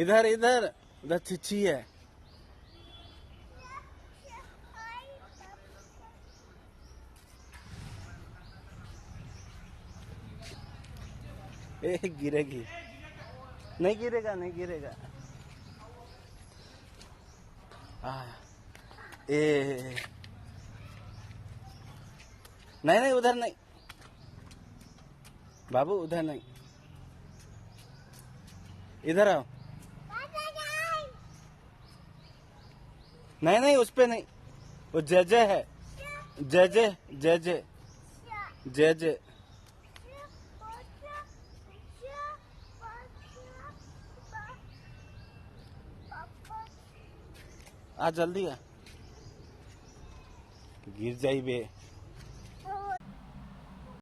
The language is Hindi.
इधर इधर उधर छिछी है। ए गिरेगी। नहीं गिरेगा नहीं गिरेगा। ए नहीं नहीं उधर नहीं बाबू, उधर नहीं, इधर आओ। नहीं नहीं उस पे नहीं, वो जय जय है। जय जय जय जय जय जय। आ जल्दी आ, गिर जाई बे।